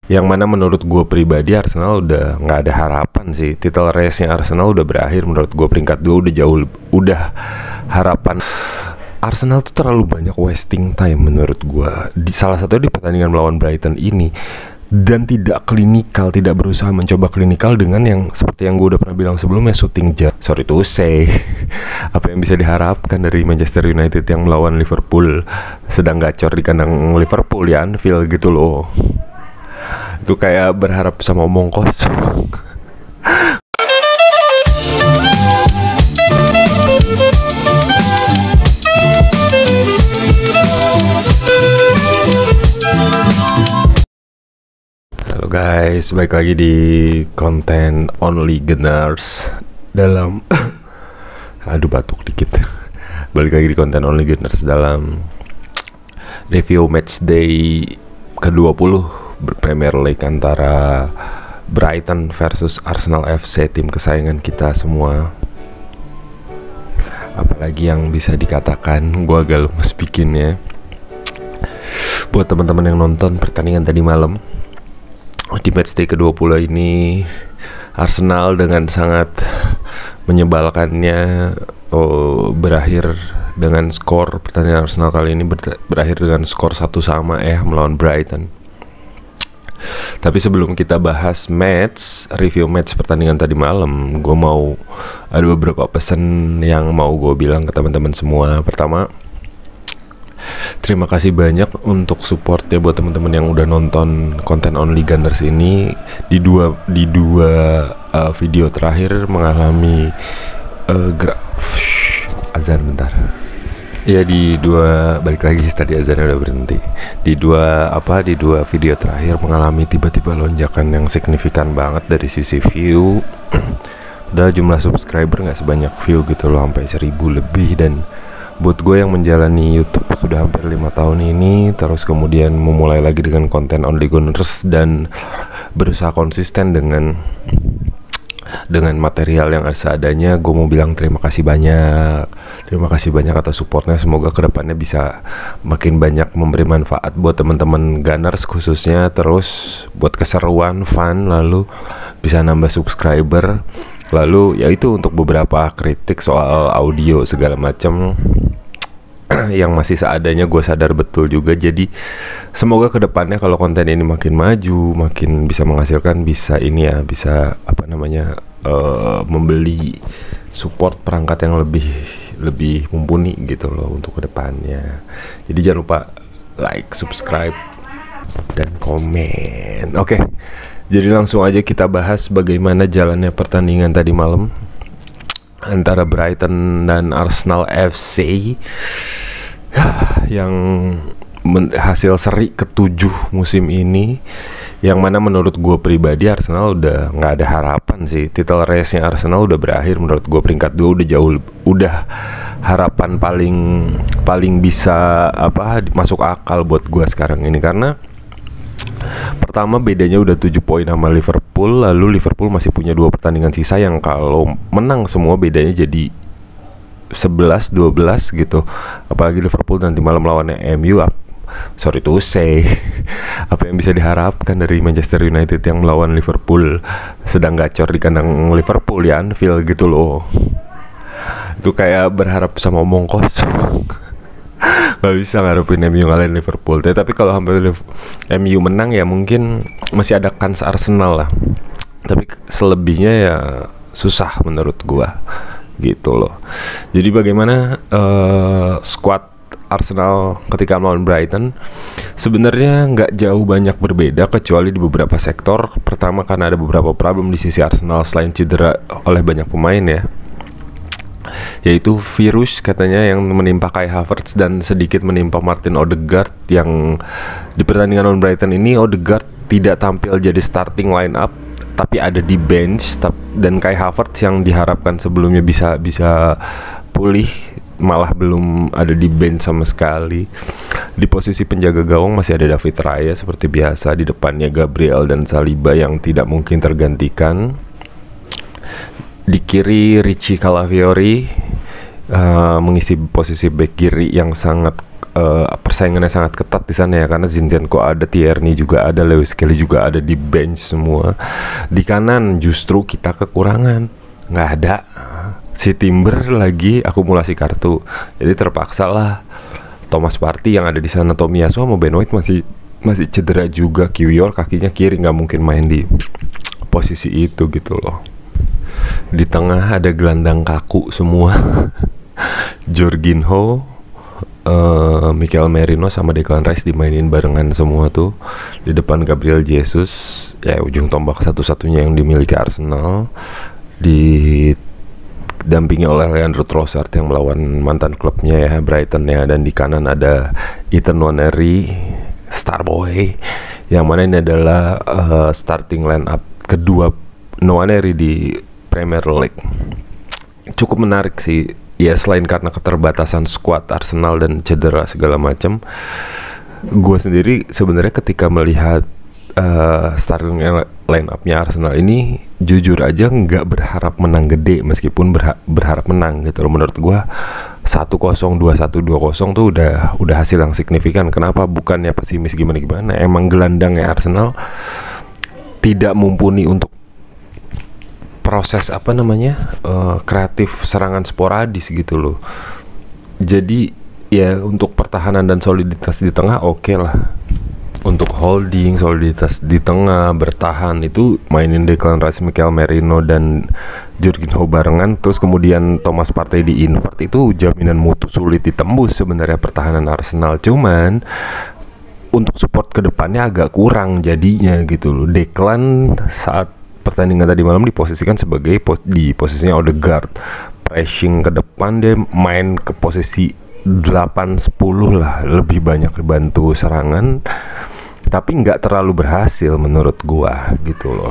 Yang mana menurut gue pribadi Arsenal udah nggak ada harapan sih. Title race-nya Arsenal udah berakhir menurut gue. Peringkat 2 udah jauh, udah harapan. Arsenal tuh terlalu banyak wasting time menurut gue. Di salah satu di pertandingan melawan Brighton ini, dan tidak klinikal, tidak berusaha mencoba klinikal dengan yang seperti yang gue udah pernah bilang sebelumnya, shooting jar. Sorry to say, apa yang bisa diharapkan dari Manchester United yang melawan Liverpool sedang gacor di kandang Liverpool ya, Anfield gitu loh. Itu kayak berharap sama omong kosong. Halo guys, balik lagi di konten Only Gunners dalam aduh batuk dikit. Balik lagi di konten Only Gunners dalam review matchday ke-20 Premier League antara Brighton versus Arsenal FC, tim kesayangan kita semua. Apalagi yang bisa dikatakan, gue agak lemes bikinnya. Buat teman-teman yang nonton pertandingan tadi malam, di matchday ke-20 ini Arsenal dengan sangat menyebalkannya berakhir dengan skor, pertandingan Arsenal kali ini berakhir dengan skor 1-1 melawan Brighton. Tapi sebelum kita bahas review match pertandingan tadi malam, gue mau ada beberapa pesan yang mau gue bilang ke teman-teman semua. Pertama, terima kasih banyak untuk supportnya buat teman-teman yang udah nonton konten Only Gunners ini. Di dua video terakhir mengalami azan bentar. Ya, balik lagi tadi azannya udah berhenti. Di dua video terakhir mengalami tiba-tiba lonjakan yang signifikan banget dari sisi view. Padahal jumlah subscriber nggak sebanyak view gitu loh, sampai 1000 lebih. Dan buat gue yang menjalani YouTube sudah hampir 5 tahun ini, terus kemudian memulai lagi dengan konten Only Gunners dan berusaha konsisten dengan material yang seadanya, gue mau bilang terima kasih banyak atas supportnya. Semoga kedepannya bisa makin banyak memberi manfaat buat teman-teman Gunners khususnya, terus buat keseruan, fun, lalu bisa nambah subscriber. Lalu yaitu untuk beberapa kritik soal audio segala macam yang masih seadanya, gue sadar betul juga. Jadi semoga kedepannya kalau konten ini makin maju, makin bisa menghasilkan, bisa membeli support perangkat yang lebih mumpuni gitu loh untuk kedepannya. Jadi jangan lupa like, subscribe, dan komen. Oke, jadi langsung aja kita bahas bagaimana jalannya pertandingan tadi malam antara Brighton dan Arsenal FC yang hasil seri ke-7 musim ini, yang mana menurut gue pribadi Arsenal udah nggak ada harapan sih. Title race-nya Arsenal udah berakhir menurut gue. Peringkat 2 udah jauh, udah harapan paling bisa masuk akal buat gue sekarang ini. Karena pertama, bedanya udah 7 poin sama Liverpool. Lalu Liverpool masih punya 2 pertandingan sisa yang kalau menang semua bedanya jadi 11-12 gitu. Apalagi Liverpool nanti malam lawannya MU. Sorry to say, apa yang bisa diharapkan dari Manchester United yang melawan Liverpool sedang gacor di kandang Liverpool ya, Anfield gitu loh. Itu kayak berharap sama omong kosong. Gak bisa ngarepin MU ngalahin Liverpool. Tapi kalau sampai MU menang ya mungkin masih ada kans Arsenal lah. Tapi selebihnya ya susah menurut gua gitu loh. Jadi bagaimana squad Arsenal ketika melawan Brighton sebenarnya nggak jauh banyak berbeda, kecuali di beberapa sektor. Pertama, karena ada beberapa problem di sisi Arsenal selain cedera oleh banyak pemain ya, yaitu virus katanya yang menimpa Kai Havertz dan sedikit menimpa Martin Odegaard. Yang di pertandingan lawan Brighton ini Odegaard tidak tampil jadi starting line up, tapi ada di bench, dan Kai Havertz yang diharapkan sebelumnya bisa pulih malah belum ada di bench sama sekali. Di posisi penjaga gawang masih ada David Raya seperti biasa, di depannya Gabriel dan Saliba yang tidak mungkin tergantikan. Di kiri Ricci Calafiori mengisi posisi back kiri yang sangat persaingannya sangat ketat di sana ya, karena Zinchenko ada, Tierney juga ada, Lewis Kelly juga ada di bench semua. Di kanan justru kita kekurangan, nggak ada. Si Timber lagi akumulasi kartu, jadi terpaksa lah Thomas Partey yang ada di sana. Tomiyasu sama Ben White masih cedera juga. Kiwior kakinya kiri, nggak mungkin main di posisi itu gitu loh. Di tengah ada gelandang kaku semua. Jorginho, Mikel Merino sama Declan Rice dimainin barengan semua tuh. Di depan Gabriel Jesus, ya ujung tombak satu-satunya yang dimiliki Arsenal, didampingi oleh Leandro Trossard yang melawan mantan klubnya ya, Brighton ya. Dan di kanan ada Ethan Nwaneri, Starboy, yang mana ini adalah starting line up kedua Nwaneri di Premier League. Cukup menarik sih ya, selain karena keterbatasan skuad Arsenal dan cedera segala macam. Gue sendiri sebenarnya ketika melihat starting line up-nya Arsenal ini, jujur aja nggak berharap menang gede, meskipun berharap menang gitu loh. Menurut gue 1-0, 2-1, 2-0 tuh udah hasil yang signifikan. Kenapa? Bukannya pesimis gimana-gimana, emang gelandangnya Arsenal tidak mumpuni untuk proses kreatif serangan sporadis gitu loh. Jadi ya untuk pertahanan dan soliditas di tengah oke lah. Untuk holding, soliditas di tengah, bertahan, itu mainin Declan Rice, Mikel Merino dan Jorginho barengan, terus kemudian Thomas Partey di invert, itu jaminan mutu sulit ditembus sebenarnya pertahanan Arsenal. Cuman untuk support ke depannya agak kurang jadinya gitu loh. Declan saat pertandingan tadi malam diposisikan sebagai di posisinya Odegaard, pressing ke depan, dia main ke posisi 8-10 lah, lebih banyak dibantu serangan, tapi nggak terlalu berhasil menurut gua gitu loh.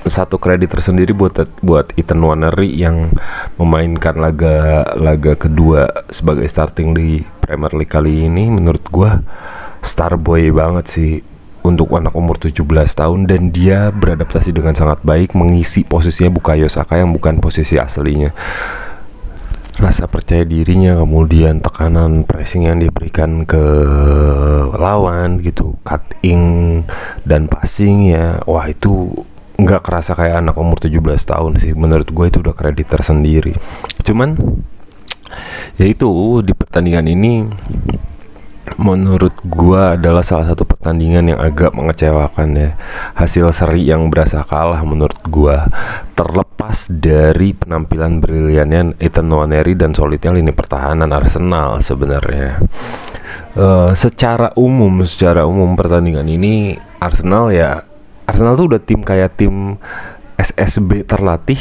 Satu kredit tersendiri buat Ethan Nwaneri yang memainkan laga kedua sebagai starting di Premier League kali ini. Menurut gua Starboy banget sih untuk anak umur 17 tahun, dan dia beradaptasi dengan sangat baik, mengisi posisinya Bukayo Saka yang bukan posisi aslinya. Rasa percaya dirinya, kemudian tekanan pressing yang diberikan ke lawan gitu, cutting dan passing ya, wah itu nggak kerasa kayak anak umur 17 tahun sih. Menurut gue itu udah kredit tersendiri. Cuman ya itu, di pertandingan ini menurut gua adalah salah satu pertandingan yang agak mengecewakan ya. Hasil seri yang berasa kalah menurut gua, terlepas dari penampilan briliannya Ethan Nwaneri dan solidnya lini pertahanan Arsenal sebenarnya. Secara umum pertandingan ini Arsenal tuh udah tim kayak tim SSB terlatih,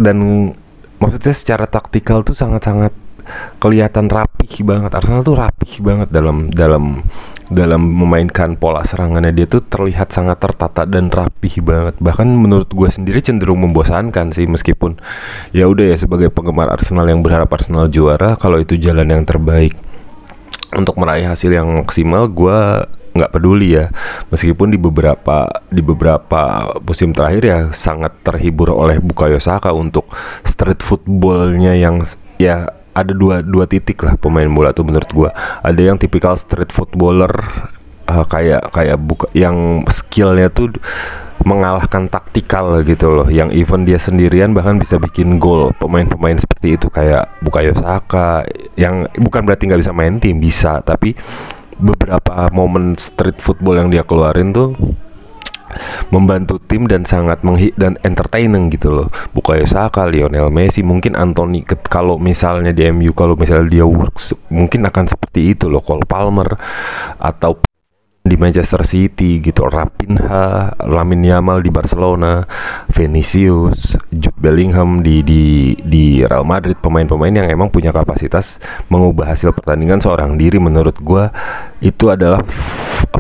dan maksudnya secara taktikal tuh sangat-sangat kelihatan rapih banget. Arsenal tuh rapih banget dalam memainkan pola serangannya. Dia tuh terlihat sangat tertata dan rapih banget. Bahkan menurut gue sendiri cenderung membosankan sih, meskipun ya udah ya, sebagai penggemar Arsenal yang berharap Arsenal juara, kalau itu jalan yang terbaik untuk meraih hasil yang maksimal, gue nggak peduli ya. Meskipun di beberapa musim terakhir ya sangat terhibur oleh Bukayo Saka untuk street footballnya yang ya, ada dua titik lah pemain bola tuh menurut gua. Ada yang tipikal street footballer, kayak yang skillnya tuh mengalahkan taktikal gitu loh, yang even dia sendirian bahkan bisa bikin gol. Pemain-pemain seperti itu kayak Bukayo Saka, yang bukan berarti nggak bisa main tim, bisa, tapi beberapa momen street football yang dia keluarin tuh membantu tim dan sangat dan entertaining gitu loh. Bukayo Saka, Lionel Messi, mungkin Anthony kalau misalnya di MU, kalau misalnya dia works, mungkin akan seperti itu loh. Cole Palmer atau di Manchester City gitu, Raphinha, Lamine Yamal di Barcelona, Vinicius, Jude Bellingham di Real Madrid. Pemain-pemain yang emang punya kapasitas mengubah hasil pertandingan seorang diri. Menurut gua itu adalah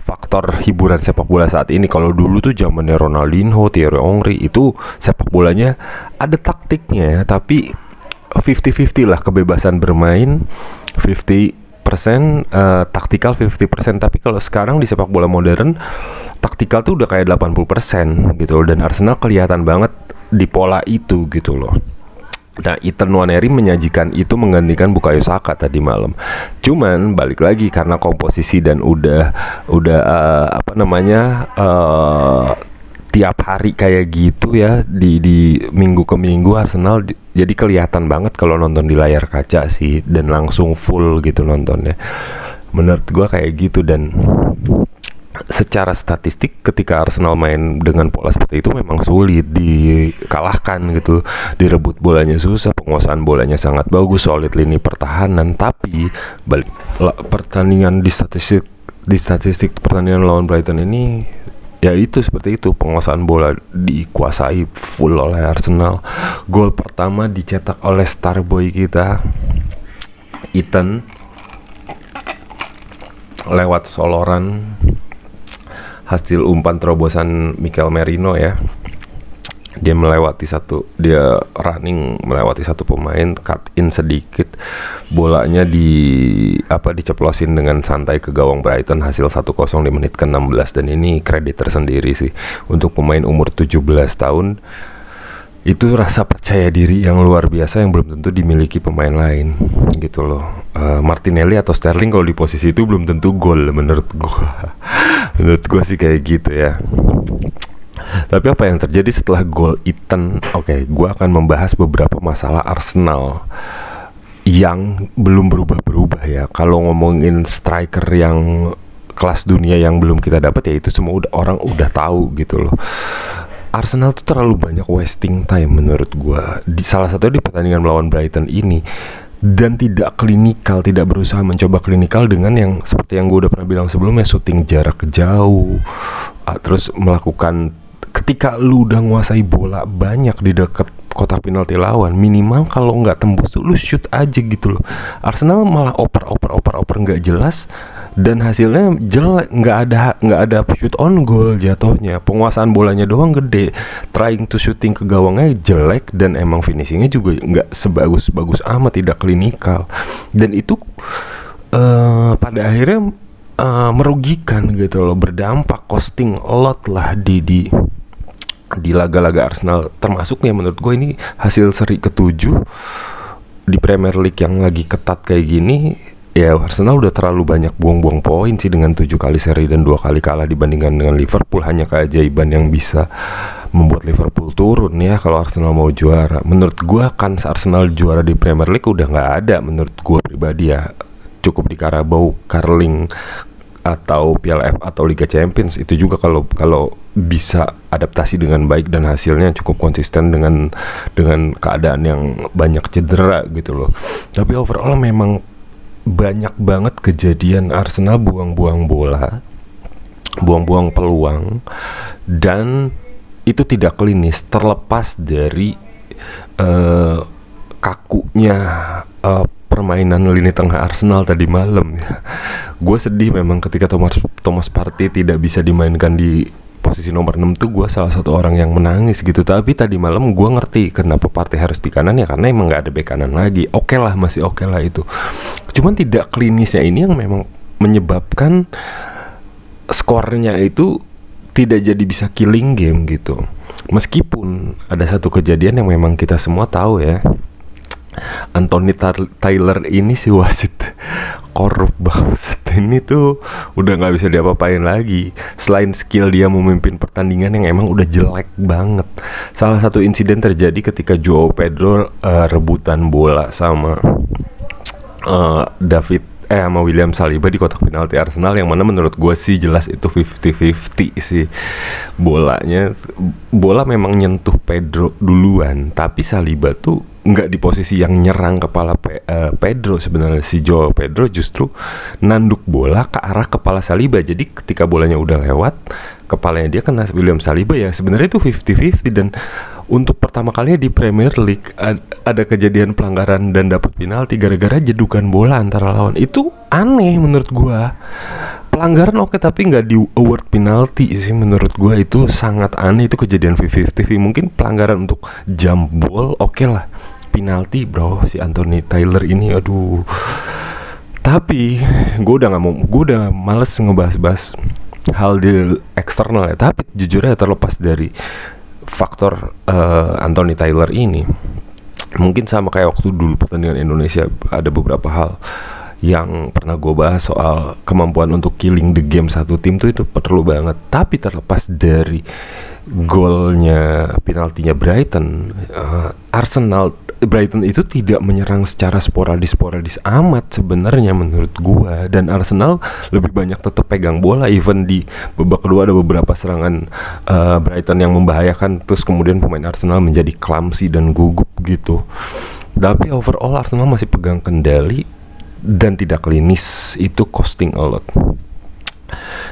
faktor hiburan sepak bola saat ini. Kalau dulu tuh zamannya Ronaldinho, Thierry Henry, itu sepak bolanya ada taktiknya, tapi 50-50 lah, kebebasan bermain 50% taktikal, 50%. Tapi kalau sekarang di sepak bola modern, taktikal tuh udah kayak 80% gitu loh. Dan Arsenal kelihatan banget di pola itu gitu loh. Nah, Ethan Nwaneri menyajikan itu menggantikan Bukayo Saka tadi malam. Cuman balik lagi karena komposisi dan udah apa namanya tiap hari kayak gitu ya di minggu ke minggu Arsenal jadi kelihatan banget kalau nonton di layar kaca sih, dan langsung full gitu nontonnya. Menurut gua kayak gitu. Dan secara statistik ketika Arsenal main dengan pola seperti itu memang sulit dikalahkan gitu. Direbut bolanya susah, penguasaan bolanya sangat bagus, solid lini pertahanan. Tapi pertandingan di statistik pertandingan lawan Brighton ini ya itu seperti itu, penguasaan bola dikuasai full oleh Arsenal. Gol pertama dicetak oleh Starboy kita, Ethan, lewat soloran hasil umpan terobosan Mikel Merino ya. Dia running melewati satu pemain, cut in sedikit, bolanya diceplosin dengan santai ke gawang Brighton, hasil 1-0 di menit ke-16. Dan ini kredit tersendiri sih untuk pemain umur 17 tahun. Itu rasa percaya diri yang luar biasa yang belum tentu dimiliki pemain lain gitu loh. Martinelli atau Sterling kalau di posisi itu belum tentu gol menurut gua. Menurut gua sih kayak gitu ya. Tapi apa yang terjadi setelah gol Ethan? Oke, gua akan membahas beberapa masalah Arsenal yang belum berubah-berubah ya. Kalau ngomongin striker yang kelas dunia yang belum kita dapat, ya itu semua orang udah tahu gitu loh. Arsenal tuh terlalu banyak wasting time menurut gua. Salah satu di pertandingan melawan Brighton ini, dan tidak klinikal, tidak berusaha mencoba klinikal dengan yang seperti yang gue udah pernah bilang sebelumnya, syuting jarak jauh, terus melakukan, ketika lu udah nguasai bola banyak di dekat kotak penalti lawan, minimal kalau nggak tembus tuh lu shoot aja gitu loh. Arsenal malah oper nggak jelas, dan hasilnya jelek, nggak ada shoot on goal jatuhnya. Penguasaan bolanya doang gede, trying to shooting ke gawangnya jelek, dan emang finishingnya juga nggak sebagus amat, tidak klinikal. Dan itu pada akhirnya merugikan gitu loh, berdampak, costing a lot lah di laga-laga Arsenal, termasuknya menurut gue ini hasil seri ke-7 di Premier League yang lagi ketat kayak gini. Ya Arsenal udah terlalu banyak buang-buang poin sih dengan 7 kali seri dan 2 kali kalah dibandingkan dengan Liverpool. Hanya keajaiban yang bisa membuat Liverpool turun ya kalau Arsenal mau juara. Menurut gua kan Arsenal juara di Premier League udah nggak ada menurut gua pribadi ya. Cukup di Carabao, Carling, atau Piala FA atau Liga Champions. Itu juga kalau bisa adaptasi dengan baik dan hasilnya cukup konsisten dengan keadaan yang banyak cedera gitu loh. Tapi overall memang banyak banget kejadian Arsenal buang-buang bola, buang-buang peluang, dan itu tidak klinis, terlepas dari kakunya permainan lini tengah Arsenal tadi malam ya. Gue sedih memang ketika Thomas Partey tidak bisa dimainkan di posisi nomor 6 tuh. Gue salah satu orang yang menangis gitu. Tapi tadi malam gue ngerti kenapa Partey harus di kanan, ya karena emang gak ada bek kanan lagi. Oke lah, masih oke lah itu. Cuman tidak klinisnya ini yang memang menyebabkan skornya itu tidak jadi bisa killing game gitu. Meskipun ada satu kejadian yang memang kita semua tahu ya, Anthony Taylor ini si wasit korup banget. Ini tuh udah nggak bisa diapa-apain lagi. Selain skill dia memimpin pertandingan yang emang udah jelek banget. Salah satu insiden terjadi ketika Joao Pedro rebutan bola sama sama William Saliba di kotak penalti Arsenal, yang mana menurut gue sih jelas itu 50-50 sih bolanya. Bola memang nyentuh Pedro duluan, tapi Saliba tuh nggak di posisi yang nyerang kepala Pedro. Sebenarnya si Joao Pedro justru nanduk bola ke arah kepala Saliba. Jadi ketika bolanya udah lewat, kepalanya dia kena William Saliba. Ya sebenarnya itu 50-50. Dan untuk pertama kalinya di Premier League ada kejadian pelanggaran dan dapat penalti gara-gara jedukan bola antara lawan. Itu aneh menurut gua. Pelanggaran oke, tapi nggak di award penalti sih menurut gua. Itu sangat aneh. Itu kejadian 50-50. Mungkin pelanggaran untuk jump ball oke lah, penalti bro si Anthony Taylor ini, aduh. Tapi gue udah males ngebahas-bahas hal di eksternal ya. Tapi jujur aja, terlepas dari faktor Anthony Taylor ini, Mungkin sama kayak waktu dulu pertandingan Indonesia, ada beberapa hal yang pernah gue bahas soal kemampuan untuk killing the game satu tim tuh itu perlu banget. Tapi terlepas dari golnya penaltinya Brighton, Brighton itu tidak menyerang secara sporadis amat sebenarnya menurut gua, dan Arsenal lebih banyak tetap pegang bola. Even di babak kedua ada beberapa serangan Brighton yang membahayakan, terus kemudian pemain Arsenal menjadi clumsy dan gugup gitu. Tapi overall Arsenal masih pegang kendali dan tidak klinis, itu costing a lot.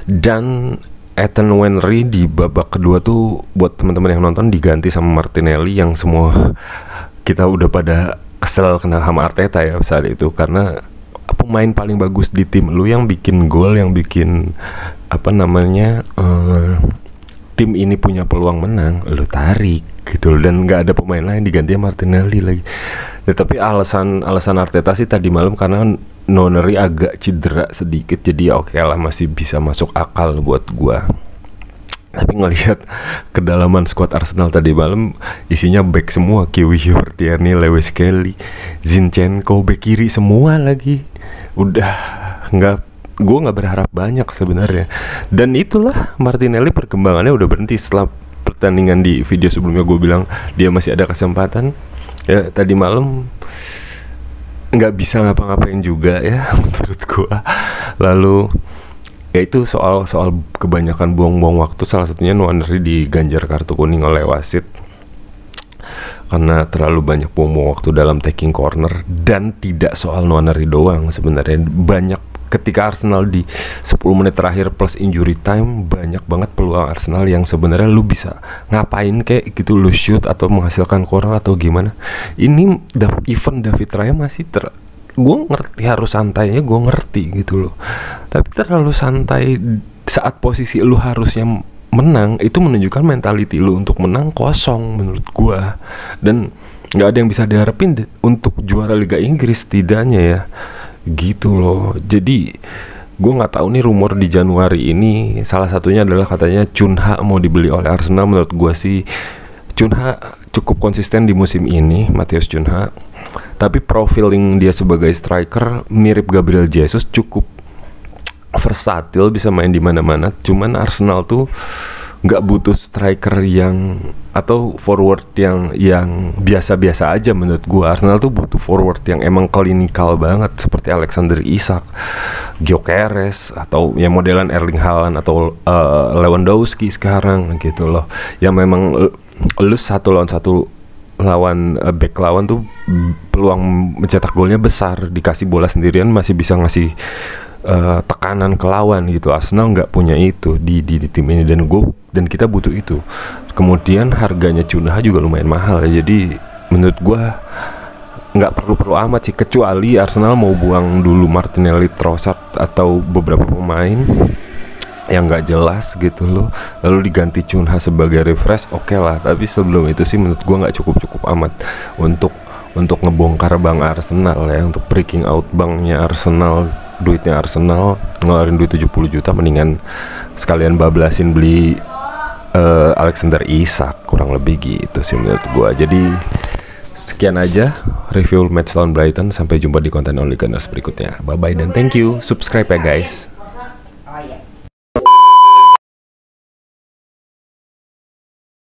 Dan Ethan Nwaneri di babak kedua tuh buat teman-teman yang nonton diganti sama Martinelli, yang semua kita udah pada kesel kena sama Arteta ya saat itu, karena pemain paling bagus di tim lu yang bikin gol, yang bikin tim ini punya peluang menang, lu tarik gitu, dan nggak ada pemain lain, diganti Martinelli lagi. Tapi alasan Arteta sih tadi malam karena Nwaneri agak cedera sedikit, jadi ya oke lah, masih bisa masuk akal buat gua. Tapi ngelihat kedalaman squad Arsenal tadi malam, isinya back semua, Kiwior, Tierney, Lewis Kelly, Zinchenko, back kiri semua lagi. Udah gue nggak berharap banyak sebenarnya. Dan itulah Martinelli perkembangannya udah berhenti setelah pertandingan. Di video sebelumnya gue bilang dia masih ada kesempatan. Ya tadi malam nggak bisa ngapa-ngapain juga ya menurut gue. Lalu ya itu soal kebanyakan buang-buang waktu. Salah satunya Nwaneri diganjar kartu kuning oleh wasit karena terlalu banyak buang-buang waktu dalam taking corner. Dan tidak soal Nwaneri doang sebenarnya, banyak ketika Arsenal di 10 menit terakhir plus injury time, banyak banget peluang Arsenal yang sebenarnya lu bisa ngapain kayak gitu, lu shoot atau menghasilkan corner atau gimana. Ini even David Raya masih gue ngerti harus santainya, gue ngerti gitu loh, tapi terlalu santai saat posisi lu harusnya menang. Itu menunjukkan mentality lu untuk menang kosong menurut gue, dan nggak ada yang bisa diharapin untuk juara Liga Inggris tidaknya ya gitu loh. Jadi gue nggak tahu nih, rumor di Januari ini salah satunya adalah katanya Cunha mau dibeli oleh Arsenal. Menurut gue sih Cunha cukup konsisten di musim ini, Matheus Cunha, tapi profiling dia sebagai striker mirip Gabriel Jesus, cukup versatil, bisa main di mana-mana. Cuman Arsenal tuh nggak butuh striker yang atau forward yang biasa-biasa aja menurut gua. Arsenal tuh butuh forward yang emang klinikal banget, seperti Alexander Isak, Gyökeres, atau yang modelan Erling Haaland atau Lewandowski sekarang gitu loh, yang memang lu 1 lawan 1 lawan back lawan tuh peluang mencetak golnya besar, dikasih bola sendirian masih bisa ngasih tekanan ke lawan gitu. Arsenal nggak punya itu di tim ini, dan kita butuh itu. Kemudian harganya Cunha juga lumayan mahal ya, jadi menurut gua nggak perlu amat sih, kecuali Arsenal mau buang dulu Martinelli, Trossard atau beberapa pemain yang nggak jelas gitu loh, lalu diganti Cunha sebagai refresh, oke lah. Tapi sebelum itu sih menurut gua nggak cukup amat untuk ngebongkar bank Arsenal ya, untuk breaking out banknya Arsenal, duitnya Arsenal, ngeluarin duit 70 juta, mendingan sekalian bablasin beli Alexander Isak, kurang lebih gitu sih menurut gua. Jadi sekian aja review match lawan Brighton, sampai jumpa di konten Only Gunners berikutnya. Bye bye dan thank you, subscribe ya guys.